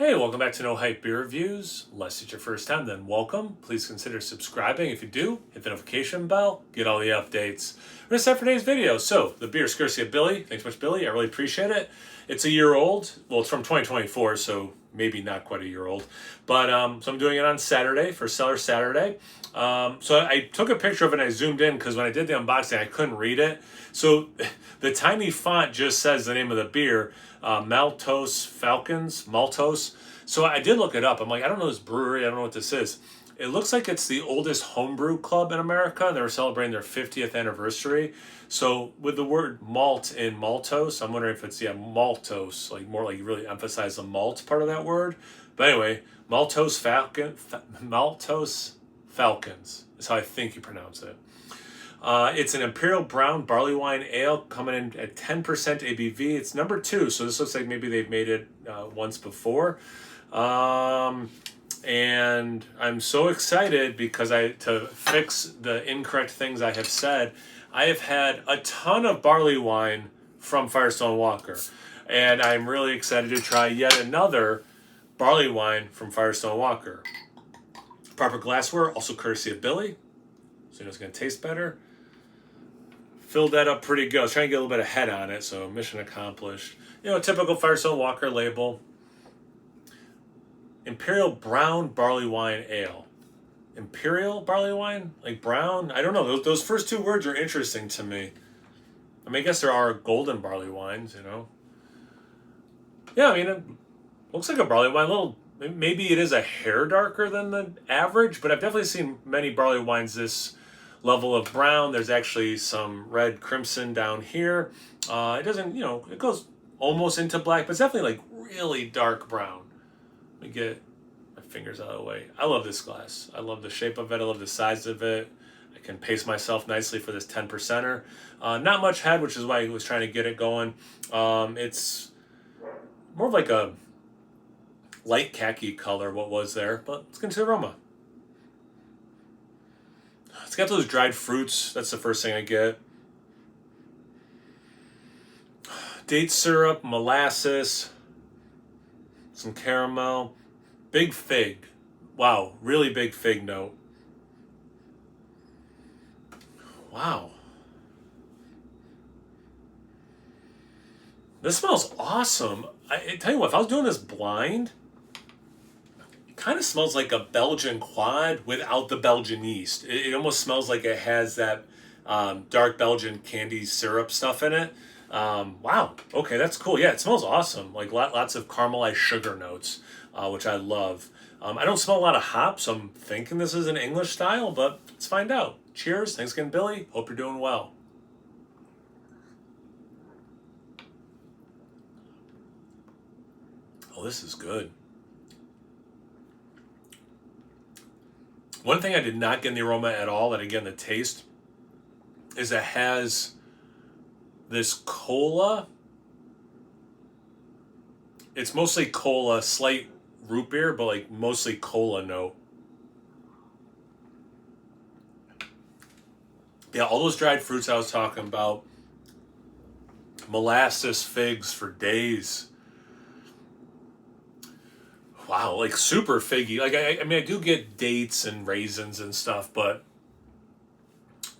Hey, welcome back to No Hype Beer Reviews. Unless it's your first time, then welcome. Please consider subscribing. If you do, hit the notification bell, get all the updates. We're going to start for today's video. So, the beer is courtesy of Billy. Thanks much, Billy. I really appreciate it. It's a year old. Well, it's from 2024, so maybe not quite a year old. But, so I'm doing it on Saturday for Cellar Saturday. So I took a picture of it and I zoomed in because when I did the unboxing, I couldn't read it. So the tiny font just says the name of the beer, Maltose Falcons, Maltose. So I did look it up. I'm like, I don't know this brewery. I don't know what this is. It looks like it's the oldest homebrew club in America. They were celebrating their 50th anniversary. So with the word malt in Maltose, I'm wondering if it's, maltose, like more like you really emphasize the malt part of that word. But anyway, Maltose Falcons is how I think you pronounce it. It's an Imperial Brown Barleywine Ale coming in at 10% ABV. It's number 2, so this looks like maybe they've made it once before. And I'm so excited because to fix the incorrect things I have said, I have had a ton of barley wine from Firestone Walker. And I'm really excited to try yet another barley wine from Firestone Walker. Proper glassware, also courtesy of Billy. So you know it's going to taste better. Filled that up pretty good. I was trying to get a little bit of head on it, so mission accomplished. You know, typical Firestone Walker label. Imperial Brown Barley Wine Ale. Imperial Barley Wine? Like brown? I don't know. Those first two words are interesting to me. I mean, I guess there are golden barley wines, you know. Yeah, I mean, it looks like a barley wine. A little, maybe it is a hair darker than the average, but I've definitely seen many barley wines this level of brown. There's actually some red crimson down here. It doesn't, it goes almost into black, but it's definitely like really dark brown. Let me get my fingers out of the way. I love this glass. I love the shape of it. I love the size of it. I can pace myself nicely for this 10%er. Not much head, which is why I was trying to get it going. It's more of like a light khaki color, what was there, but let's get into the aroma. It's got those dried fruits. That's the first thing I get. Date syrup, molasses, some caramel, big fig. Wow, really big fig note. Wow. This smells awesome. I tell you what, if I was doing this blind, kind of smells like a Belgian quad without the Belgian yeast. It almost smells like it has that dark Belgian candy syrup stuff in it. Wow. Okay, that's cool. Yeah, it smells awesome. Like lots of caramelized sugar notes, which I love. I don't smell a lot of hops. So I'm thinking this is an English style, but let's find out. Cheers. Thanks again, Billy. Hope you're doing well. Oh, this is good. One thing I did not get in the aroma at all, and again the taste, is it has this cola. It's mostly cola, slight root beer, but like mostly cola note. Yeah, all those dried fruits I was talking about. Molasses, figs for days. Wow, like super figgy. Like I mean, I do get dates and raisins and stuff, but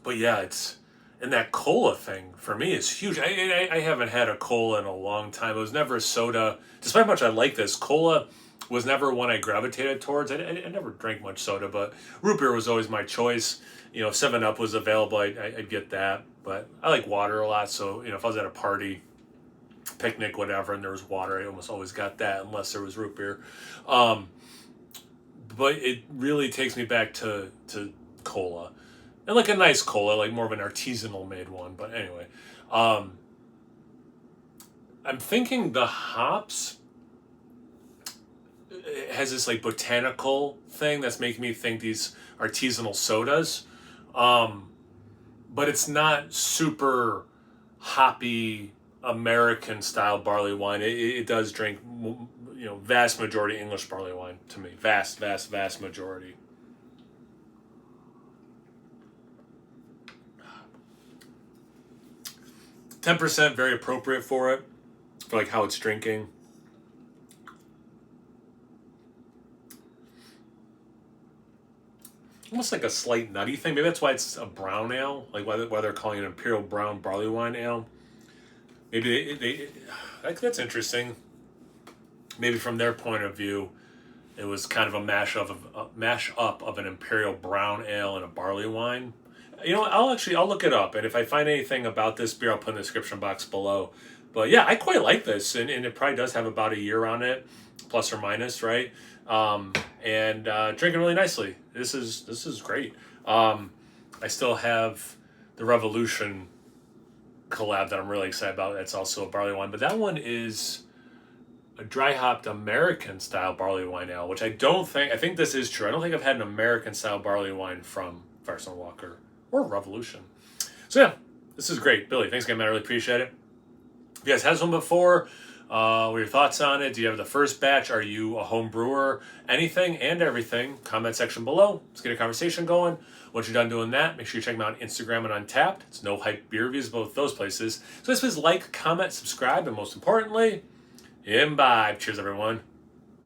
yeah, it's, and that cola thing for me is huge. I haven't had a cola in a long time. It was never a soda. Despite how much I like this, cola was never one I gravitated towards. I never drank much soda, but root beer was always my choice. You know, if 7-Up was available, I'd get that. But I like water a lot, so if I was at a party, picnic, whatever, and there was water, I almost always got that unless there was root beer. But it really takes me back to cola, and like a nice cola, like more of an artisanal made one. But anyway, I'm thinking the hops has this like botanical thing that's making me think these artisanal sodas, but it's not super hoppy American style barley wine. It does drink, vast majority English barley wine to me. Vast majority. %, very appropriate for it, for like how it's drinking. almost like a slight nutty thing. Maybe that's why it's a brown ale, like why they're calling it Imperial Brown Barley Wine Ale. Maybe that's interesting. Maybe from their point of view, it was kind of a mash up of an Imperial Brown Ale and a barley wine. You know, I'll look it up, and if I find anything about this beer, I'll put in the description box below. But yeah, I quite like this, and it probably does have about a year on it, plus or minus, right? And drinking really nicely. This is great. I still have the Revolution collab that I'm really excited about. That's also a barley wine, but that one is a dry hopped American style barley wine ale, which I think this is true. I don't think I've had an American style barley wine from Firestone Walker or Revolution. So yeah, this is great. Billy, thanks again, man. I really appreciate it. If you guys had this one before, what are your thoughts on it? Do you have the first batch? Are you a home brewer? Anything and everything, comment section below. Let's get a conversation going. Once you're done doing that, make sure you check me out on Instagram and Untapped. It's No Hype Beer Reviews, both those places. So this was like, comment, subscribe, and most importantly, imbibe. Cheers, everyone.